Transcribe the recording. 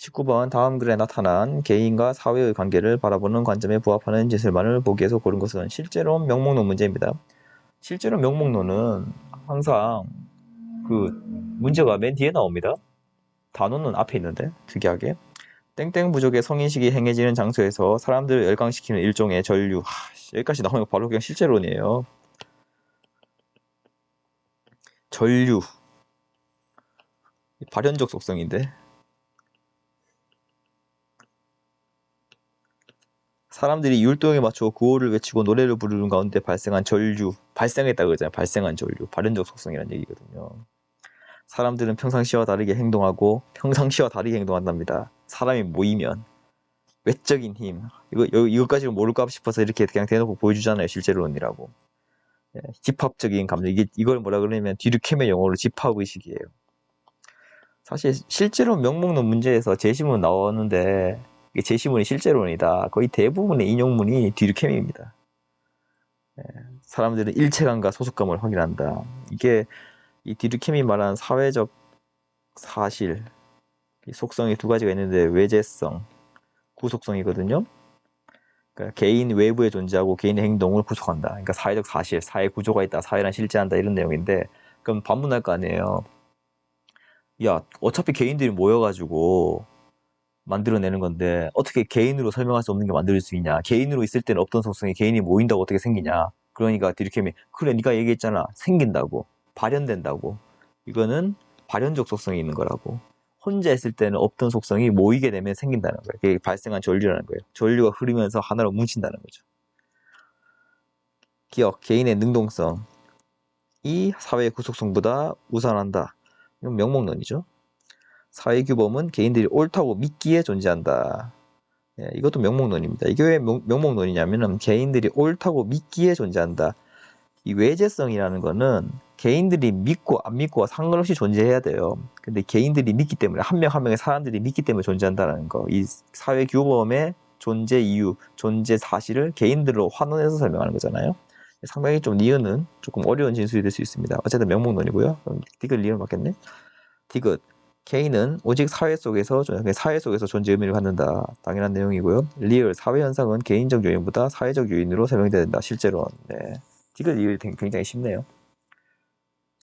19번 다음 글에 나타난 개인과 사회의 관계를 바라보는 관점에 부합하는 진술만을 보기 위해서 고른 것은 실제론 명목론 문제입니다. 실제론 명목론은 항상 그 문제가 맨 뒤에 나옵니다. 단어는 앞에 있는데 특이하게 땡땡 부족의 성인식이 행해지는 장소에서 사람들을 열광시키는 일종의 전류. 여기까지 나오면 바로 그냥 실제론이에요. 전류 발현적 속성인데 사람들이 율동에 맞춰 구호를 외치고 노래를 부르는 가운데 발생한 전류, 발생했다고 그러잖아요. 발생한 전류, 발현적 속성이라는 얘기거든요. 사람들은 평상시와 다르게 행동하고 평상시와 다르게 행동한답니다. 사람이 모이면 외적인 힘, 이거까지는 모를까 싶어서 이렇게 그냥 대놓고 보여주잖아요. 실제론이라고. 집합적인 감정, 이걸 뭐라 그러냐면 뒤르케의 영어로 집합의식이에요. 사실 실제론 명목론 문제에서 제시문 나오는데 제시문이 실제론이다. 거의 대부분의 인용문이 뒤르케입니다. 사람들은 일체감과 소속감을 확인한다. 이게 이 뒤르케이 말한 사회적 사실, 속성이 두 가지가 있는데 외재성, 구속성이거든요. 그러니까 개인 외부에 존재하고 개인의 행동을 구속한다. 그러니까 사회적 사실, 사회 구조가 있다, 사회란 실제한다 이런 내용인데 그럼 반문할 거 아니에요. 야, 어차피 개인들이 모여가지고 만들어내는 건데 어떻게 개인으로 설명할 수 없는 게 만들 수 있냐. 개인으로 있을 때는 없던 속성이 개인이 모인다고 어떻게 생기냐. 그러니까 디르케미 그래 네가 얘기했잖아. 생긴다고. 발현된다고. 이거는 발현적 속성이 있는 거라고. 혼자 있을 때는 없던 속성이 모이게 되면 생긴다는 거예요. 그게 발생한 전류라는 거예요. 전류가 흐르면서 하나로 뭉친다는 거죠. 기억, 개인의 능동성. 이 사회의 구속성보다 우선한다. 이건 명목론이죠. 사회규범은 개인들이 옳다고 믿기에 존재한다. 이것도 명목론입니다. 이게 왜 명목론이냐면은 개인들이 옳다고 믿기에 존재한다. 이 외재성이라는 거는 개인들이 믿고 안 믿고와 상관없이 존재해야 돼요. 근데 개인들이 믿기 때문에 한 명 한 명의 사람들이 믿기 때문에 존재한다는 거. 이 사회규범의 존재 이유, 존재 사실을 개인들로 환원해서 설명하는 거잖아요. 상당히 좀 니은은 조금 어려운 진술이 될 수 있습니다. 어쨌든 명목론이고요. 그럼 디귿 리을 맞겠네. 디귿 개인은 오직 사회 속에서 존재 의미를 갖는다. 당연한 내용이고요. 리을 사회 현상은 개인적 요인보다 사회적 요인으로 설명돼야 된다. 실제로. 네. 디귿 리을 굉장히 쉽네요.